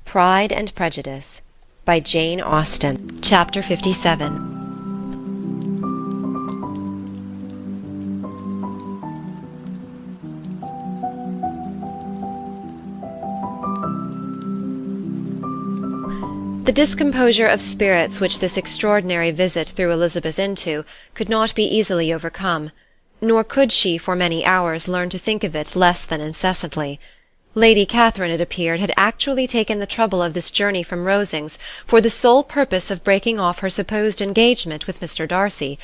Pride and Prejudice by Jane Austen. Chapter 57. The discomposure of spirits which this extraordinary visit threw Elizabeth into could not be easily overcome, nor could she for many hours learn to think of it less than incessantly. Lady Catherine, it appeared, had actually taken the trouble of this journey from Rosings for the sole purpose of breaking off her supposed engagement with Mr. Darcy.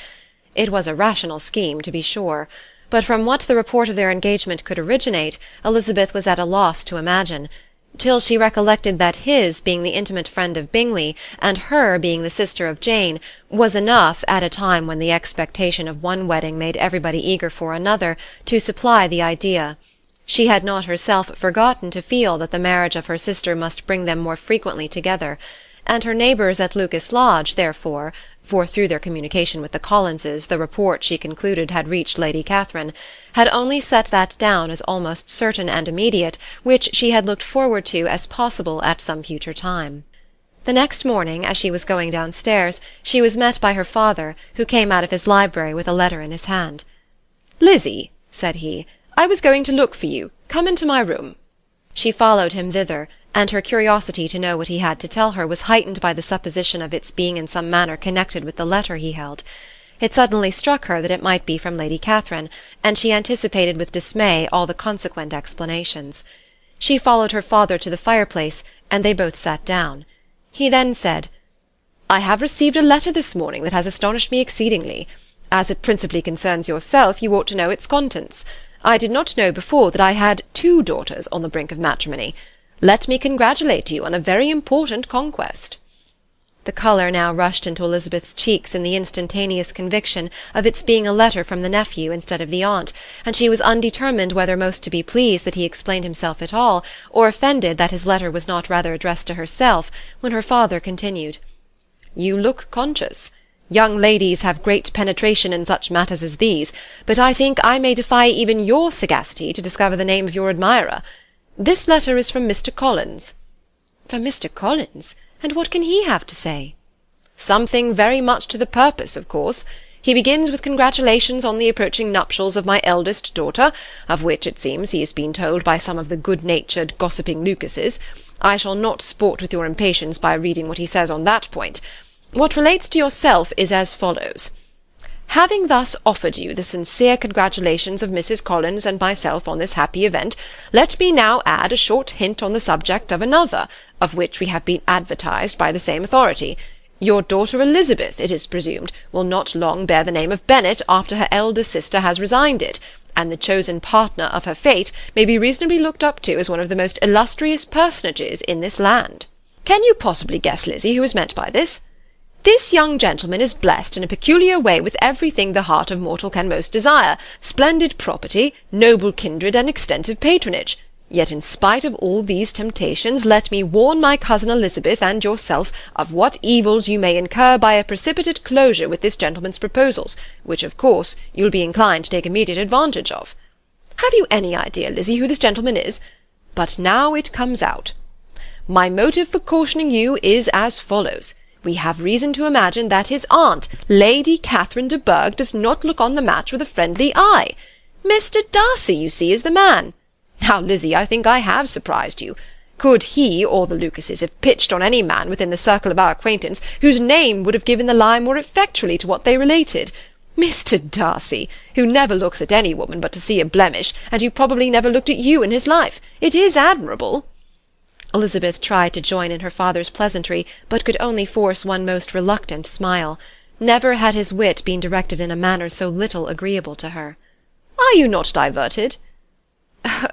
It was a rational scheme, to be sure, but from what the report of their engagement could originate, Elizabeth was at a loss to imagine, till she recollected that his being the intimate friend of Bingley, and her being the sister of Jane, was enough, at a time when the expectation of one wedding made everybody eager for another, to supply the idea. She had not herself forgotten to feel that the marriage of her sister must bring them more frequently together, and her neighbours at Lucas Lodge, therefore, for through their communication with the Collinses the report, she concluded, had reached Lady Catherine, had only set that down as almost certain and immediate, which she had looked forward to as possible at some future time. The next morning, as she was going downstairs, she was met by her father, who came out of his library with a letter in his hand. "Lizzie," said he, "I was going to look for you. Come into my room." She followed him thither, and her curiosity to know what he had to tell her was heightened by the supposition of its being in some manner connected with the letter he held. It suddenly struck her that it might be from Lady Catherine, and she anticipated with dismay all the consequent explanations. She followed her father to the fireplace, and they both sat down. He then said, "I have received a letter this morning that has astonished me exceedingly. As it principally concerns yourself, you ought to know its contents. I did not know before that I had 2 daughters on the brink of matrimony. Let me congratulate you on a very important conquest." The colour now rushed into Elizabeth's cheeks in the instantaneous conviction of its being a letter from the nephew instead of the aunt, and she was undetermined whether most to be pleased that he explained himself at all, or offended that his letter was not rather addressed to herself, when her father continued, "You look conscious. Young ladies have great penetration in such matters as these, but I think I may defy even your sagacity to discover the name of your admirer. This letter is from Mr. Collins." "From Mr. Collins? And what can he have to say?" "Something very much to the purpose, of course. He begins with congratulations on the approaching nuptials of my eldest daughter, of which, it seems, he has been told by some of the good-natured, gossiping Lucases. I shall not sport with your impatience by reading what he says on that point. What relates to yourself is as follows. Having thus offered you the sincere congratulations of Mrs. Collins and myself on this happy event, let me now add a short hint on the subject of another, of which we have been advertised by the same authority. Your daughter Elizabeth, it is presumed, will not long bear the name of Bennet after her elder sister has resigned it, and the chosen partner of her fate may be reasonably looked up to as one of the most illustrious personages in this land. Can you possibly guess, Lizzie, who is meant by this? This young gentleman is blessed in a peculiar way with everything the heart of mortal can most desire, splendid property, noble kindred, and extensive patronage. Yet in spite of all these temptations, let me warn my cousin Elizabeth and yourself of what evils you may incur by a precipitate closure with this gentleman's proposals, which, of course, you'll be inclined to take immediate advantage of. Have you any idea, Lizzie, who this gentleman is? But now it comes out. My motive for cautioning you is as follows. We have reason to imagine that his aunt, Lady Catherine de Bourgh, does not look on the match with a friendly eye. Mr. Darcy, you see, is the man. Now, Lizzie, I think I have surprised you. Could he or the Lucases have pitched on any man within the circle of our acquaintance, whose name would have given the lie more effectually to what they related? Mr. Darcy, who never looks at any woman but to see a blemish, and who probably never looked at you in his life. It is admirable." Elizabeth tried to join in her father's pleasantry, but could only force one most reluctant smile. Never had his wit been directed in a manner so little agreeable to her. "Are you not diverted?"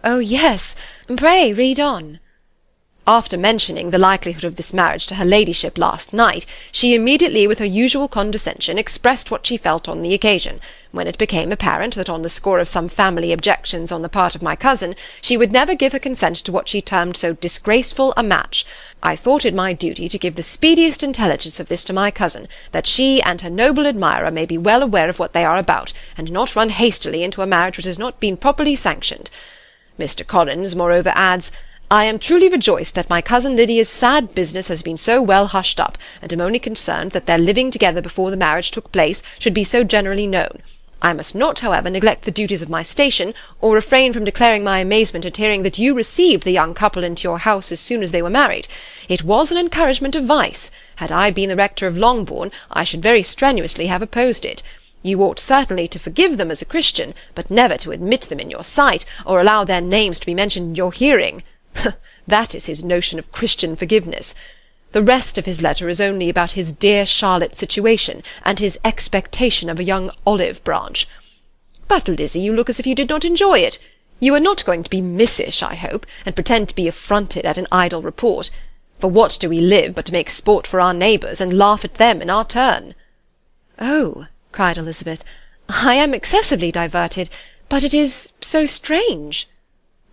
"Oh, yes. Pray read on." After mentioning the likelihood of this marriage to her ladyship last night, she immediately, with her usual condescension, expressed what she felt on the occasion, when it became apparent that on the score of some family objections on the part of my cousin, she would never give her consent to what she termed so disgraceful a match. I thought it my duty to give the speediest intelligence of this to my cousin, that she and her noble admirer may be well aware of what they are about, and not run hastily into a marriage which has not been properly sanctioned. Mr. Collins, moreover, adds, I am truly rejoiced that my cousin Lydia's sad business has been so well hushed up, and am only concerned that their living together before the marriage took place should be so generally known. I must not, however, neglect the duties of my station, or refrain from declaring my amazement at hearing that you received the young couple into your house as soon as they were married. It was an encouragement of vice. Had I been the rector of Longbourn, I should very strenuously have opposed it. You ought certainly to forgive them as a Christian, but never to admit them in your sight, or allow their names to be mentioned in your hearing. That is his notion of Christian forgiveness. The rest of his letter is only about his dear Charlotte's situation, and his expectation of a young olive branch. But, Lizzy, you look as if you did not enjoy it. You are not going to be missish, I hope, and pretend to be affronted at an idle report. For what do we live but to make sport for our neighbours, and laugh at them in our turn? Oh, cried Elizabeth, I am excessively diverted, but it is so strange.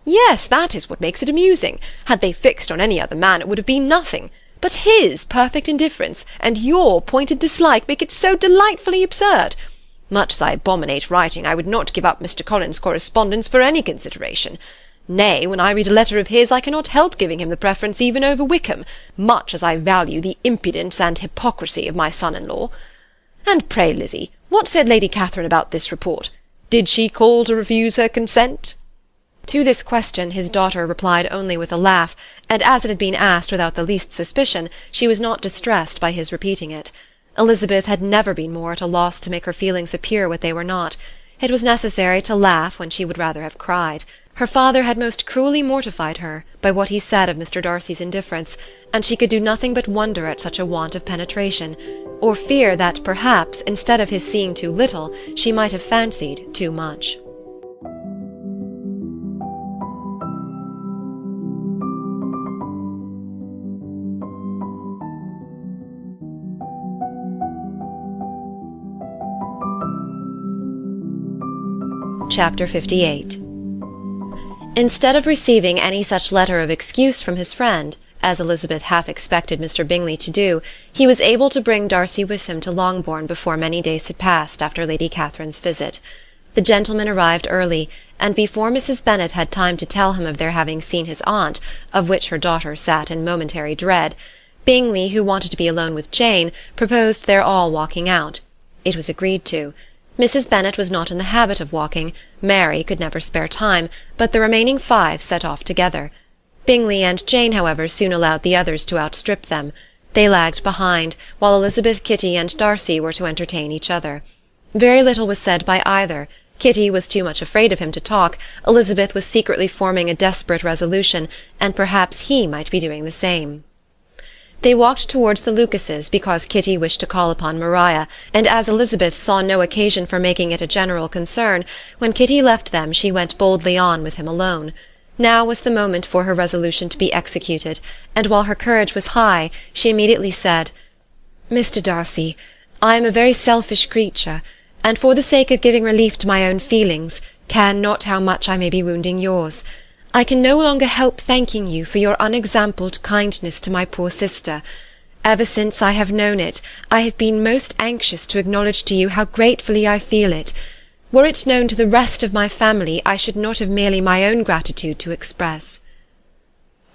Yes, that is what makes it amusing. Had they fixed on any other man, it would have been nothing. But his perfect indifference, and your pointed dislike, make it so delightfully absurd. Much as I abominate writing, I would not give up Mr. Collins' correspondence for any consideration. Nay, when I read a letter of his, I cannot help giving him the preference even over Wickham, much as I value the impudence and hypocrisy of my son-in-law. And pray, Lizzy, what said Lady Catherine about this report? Did she call to refuse her consent? To this question his daughter replied only with a laugh, and as it had been asked without the least suspicion, she was not distressed by his repeating it. Elizabeth had never been more at a loss to make her feelings appear what they were not. It was necessary to laugh when she would rather have cried. Her father had most cruelly mortified her by what he said of Mr. Darcy's indifference, and she could do nothing but wonder at such a want of penetration, or fear that perhaps, instead of his seeing too little, she might have fancied too much. Chapter 58. Instead of receiving any such letter of excuse from his friend, as Elizabeth half expected Mr. Bingley to do, he was able to bring Darcy with him to Longbourn before many days had passed after Lady Catherine's visit. The gentleman arrived early, and before Mrs. Bennet had time to tell him of their having seen his aunt, of which her daughter sat in momentary dread, Bingley, who wanted to be alone with Jane, proposed their all walking out. It was agreed to. Mrs. Bennet was not in the habit of walking, Mary could never spare time, but the remaining 5 set off together. Bingley and Jane, however, soon allowed the others to outstrip them. They lagged behind, while Elizabeth, Kitty, and Darcy were to entertain each other. Very little was said by either. Kitty was too much afraid of him to talk, Elizabeth was secretly forming a desperate resolution, and perhaps he might be doing the same. They walked towards the Lucases because Kitty wished to call upon Maria, and as Elizabeth saw no occasion for making it a general concern, when Kitty left them she went boldly on with him alone. Now was the moment for her resolution to be executed, and while her courage was high, she immediately said, "Mr. Darcy, I am a very selfish creature, and for the sake of giving relief to my own feelings, care not how much I may be wounding yours. I can no longer help thanking you for your unexampled kindness to my poor sister. Ever since I have known it, I have been most anxious to acknowledge to you how gratefully I feel it. Were it known to the rest of my family, I should not have merely my own gratitude to express."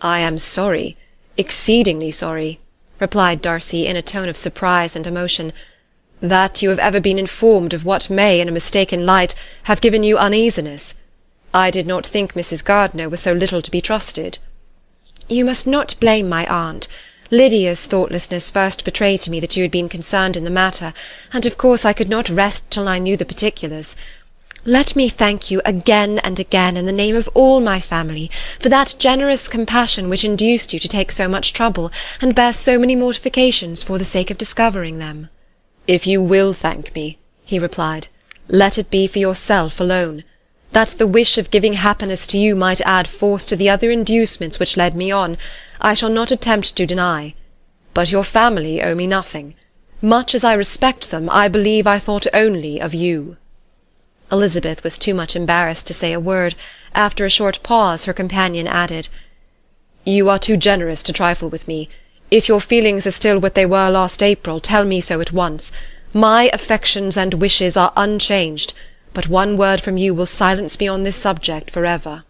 "I am sorry, exceedingly sorry," replied Darcy in a tone of surprise and emotion, "that you have ever been informed of what may, in a mistaken light, have given you uneasiness. I did not think Mrs. Gardiner was so little to be trusted." "You must not blame my aunt. Lydia's thoughtlessness first betrayed to me that you had been concerned in the matter, and of course I could not rest till I knew the particulars. Let me thank you again and again in the name of all my family for that generous compassion which induced you to take so much trouble and bear so many mortifications for the sake of discovering them." "If you will thank me," he replied, "let it be for yourself alone. That the wish of giving happiness to you might add force to the other inducements which led me on, I shall not attempt to deny. But your family owe me nothing. Much as I respect them, I believe I thought only of you." Elizabeth was too much embarrassed to say a word. After a short pause, her companion added, "You are too generous to trifle with me. If your feelings are still what they were last April, tell me so at once. My affections and wishes are unchanged, but one word from you will silence me on this subject for ever."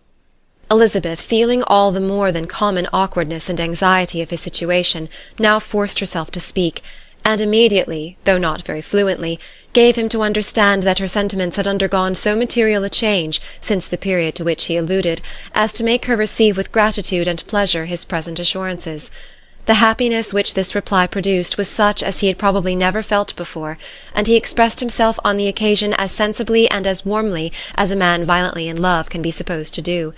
Elizabeth, feeling all the more than common awkwardness and anxiety of his situation, now forced herself to speak, and immediately, though not very fluently, gave him to understand that her sentiments had undergone so material a change since the period to which he alluded, as to make her receive with gratitude and pleasure his present assurances. The happiness which this reply produced was such as he had probably never felt before, and he expressed himself on the occasion as sensibly and as warmly as a man violently in love can be supposed to do.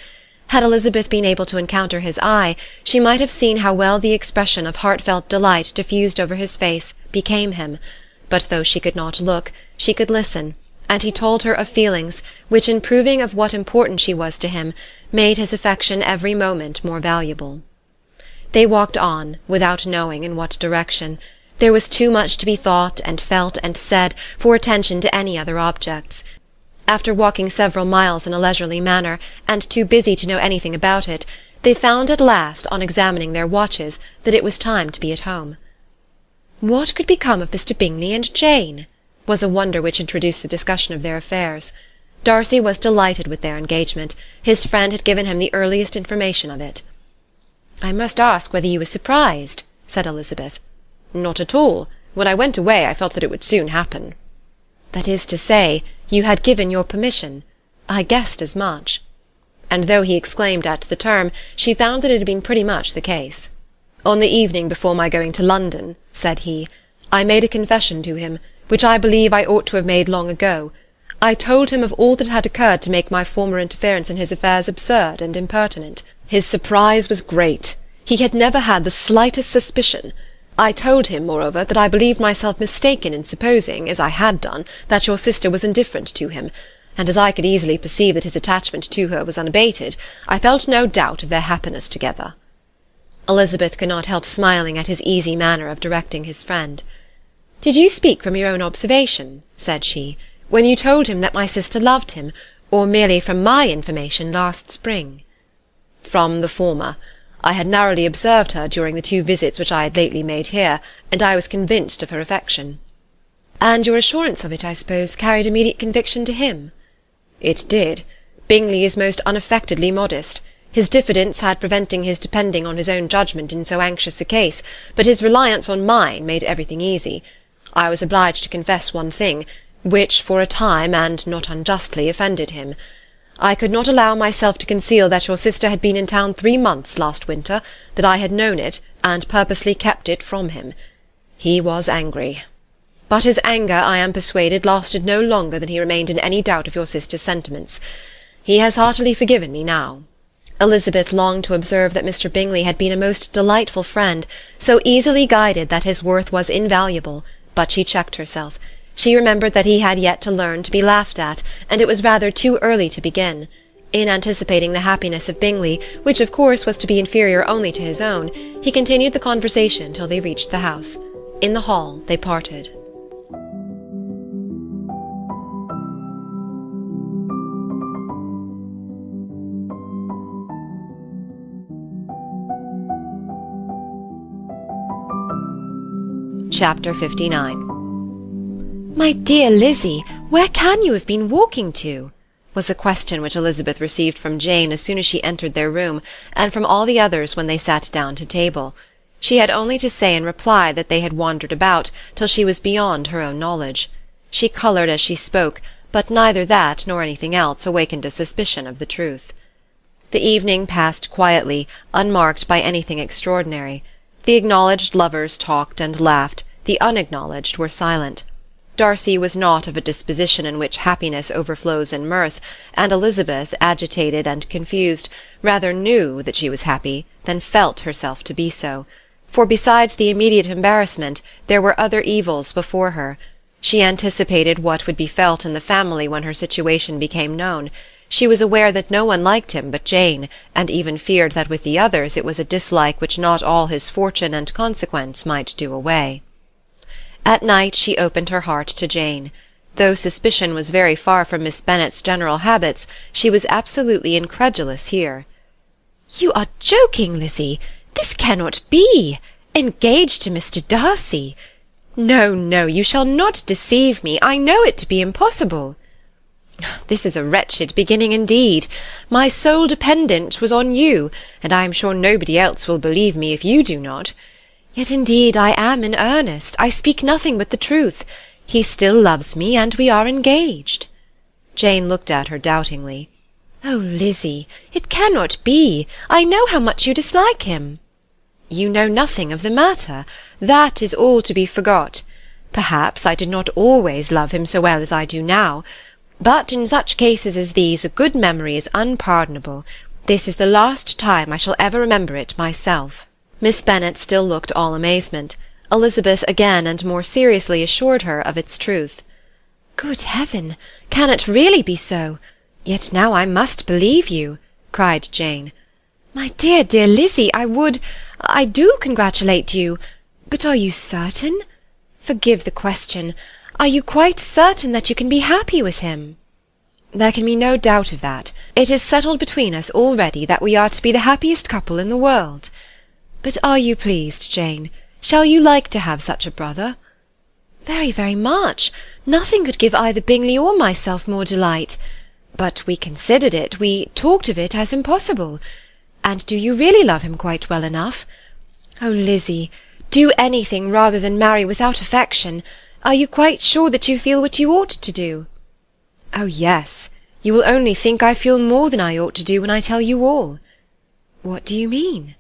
Had Elizabeth been able to encounter his eye, she might have seen how well the expression of heartfelt delight diffused over his face became him. But though she could not look, she could listen, and he told her of feelings which, in proving of what importance she was to him, made his affection every moment more valuable. They walked on, without knowing in what direction. There was too much to be thought and felt and said for attention to any other objects. After walking several miles in a leisurely manner, and too busy to know anything about it, they found at last, on examining their watches, that it was time to be at home. What could become of Mr. Bingley and Jane? Was a wonder which introduced the discussion of their affairs. Darcy was delighted with their engagement. His friend had given him the earliest information of it. "I must ask whether you were surprised," said Elizabeth. "Not at all. When I went away I felt that it would soon happen." "That is to say, you had given your permission. I guessed as much." And though he exclaimed at the term, she found that it had been pretty much the case. "On the evening before my going to London," said he, "I made a confession to him, which I believe I ought to have made long ago. I told him of all that had occurred to make my former interference in his affairs absurd and impertinent. His surprise was great. He had never had the slightest suspicion. I told him, moreover, that I believed myself mistaken in supposing, as I had done, that your sister was indifferent to him, and as I could easily perceive that his attachment to her was unabated, I felt no doubt of their happiness together." Elizabeth could not help smiling at his easy manner of directing his friend. "Did you speak from your own observation," said she, "when you told him that my sister loved him, or merely from my information last spring?" "From the former. I had narrowly observed her during the 2 visits which I had lately made here, and I was convinced of her affection." "And your assurance of it, I suppose, carried immediate conviction to him?" "It did. Bingley is most unaffectedly modest. His diffidence had preventing his depending on his own judgment in so anxious a case, but his reliance on mine made everything easy. I was obliged to confess one thing, which for a time, and not unjustly, offended him. I could not allow myself to conceal that your sister had been in town 3 months last winter, that I had known it, and purposely kept it from him. He was angry. But his anger, I am persuaded, lasted no longer than he remained in any doubt of your sister's sentiments. He has heartily forgiven me now." Elizabeth longed to observe that Mr. Bingley had been a most delightful friend, so easily guided that his worth was invaluable, but she checked herself. She remembered that he had yet to learn to be laughed at, and it was rather too early to begin. In anticipating the happiness of Bingley, which of course was to be inferior only to his own, he continued the conversation till they reached the house. In the hall they parted. Chapter 59. "My dear Lizzie, where can you have been walking to?" was a question which Elizabeth received from Jane as soon as she entered their room, and from all the others when they sat down to table. She had only to say in reply that they had wandered about till she was beyond her own knowledge. She coloured as she spoke, but neither that nor anything else awakened a suspicion of the truth. The evening passed quietly, unmarked by anything extraordinary. The acknowledged lovers talked and laughed, the unacknowledged were silent. Darcy was not of a disposition in which happiness overflows in mirth, and Elizabeth, agitated and confused, rather knew that she was happy than felt herself to be so, for besides the immediate embarrassment there were other evils before her. She anticipated what would be felt in the family when her situation became known. She was aware that no one liked him but Jane, and even feared that with the others it was a dislike which not all his fortune and consequence might do away. At night she opened her heart to Jane. Though suspicion was very far from Miss Bennet's general habits, she was absolutely incredulous here. "You are joking, Lizzy. This cannot be. Engaged to Mr. Darcy! No, no, you shall not deceive me. I know it to be impossible." "This is a wretched beginning indeed. My sole dependence was on you, and I am sure nobody else will believe me if you do not. Yet indeed I am in earnest. I speak nothing but the truth. He still loves me, and we are engaged." Jane looked at her doubtingly. "Oh, Lizzy, it cannot be. I know how much you dislike him." "You know nothing of the matter. That is all to be forgot. Perhaps I did not always love him so well as I do now. But in such cases as these a good memory is unpardonable. This is the last time I shall ever remember it myself." Miss Bennet still looked all amazement. Elizabeth again and more seriously assured her of its truth. "Good heaven! Can it really be so? Yet now I must believe you," cried Jane. "My dear, dear Lizzy, I do congratulate you. But are you certain? Forgive the question. Are you quite certain that you can be happy with him?" "There can be no doubt of that. It is settled between us already that we are to be the happiest couple in the world. But are you pleased, Jane? Shall you like to have such a brother?" "Very, very much. Nothing could give either Bingley or myself more delight. But we considered it, we talked of it as impossible. And do you really love him quite well enough? Oh, Lizzy, do anything rather than marry without affection. Are you quite sure that you feel what you ought to do?" "Oh, yes. You will only think I feel more than I ought to do when I tell you all." "What do you mean?"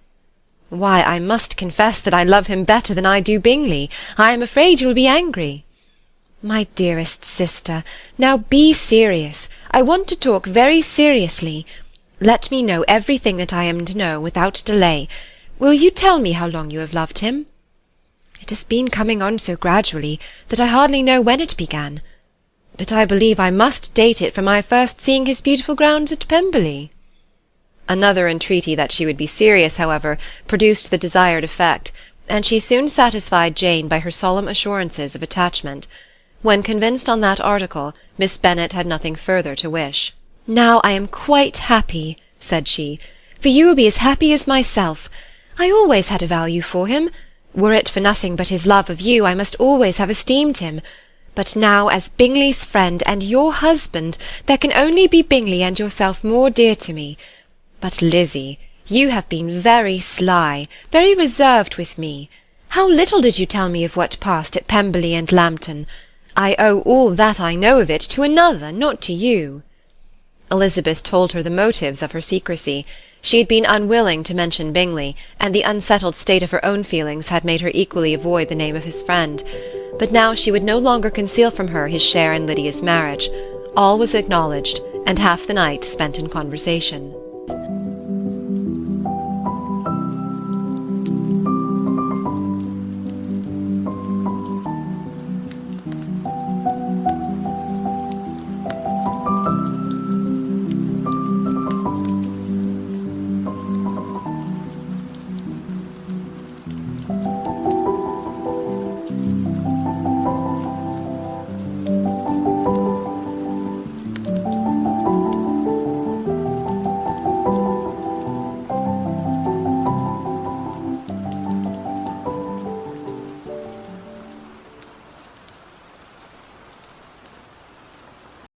"Why, I must confess that I love him better than I do Bingley. I am afraid you will be angry." "My dearest sister, now be serious. I want to talk very seriously. Let me know everything that I am to know without delay. Will you tell me how long you have loved him?" "It has been coming on so gradually that I hardly know when it began. But I believe I must date it from my first seeing his beautiful grounds at Pemberley." Another entreaty that she would be serious, however, produced the desired effect, and she soon satisfied Jane by her solemn assurances of attachment. When convinced on that article, Miss Bennet had nothing further to wish. "Now I am quite happy," said she, "for you will be as happy as myself. I always had a value for him. Were it for nothing but his love of you, I must always have esteemed him. But now, as Bingley's friend and your husband, there can only be Bingley and yourself more dear to me. But, Lizzy, you have been very sly, very reserved with me. How little did you tell me of what passed at Pemberley and Lambton? I owe all that I know of it to another, not to you." Elizabeth told her the motives of her secrecy. She had been unwilling to mention Bingley, and the unsettled state of her own feelings had made her equally avoid the name of his friend. But now she would no longer conceal from her his share in Lydia's marriage. All was acknowledged, and half the night spent in conversation.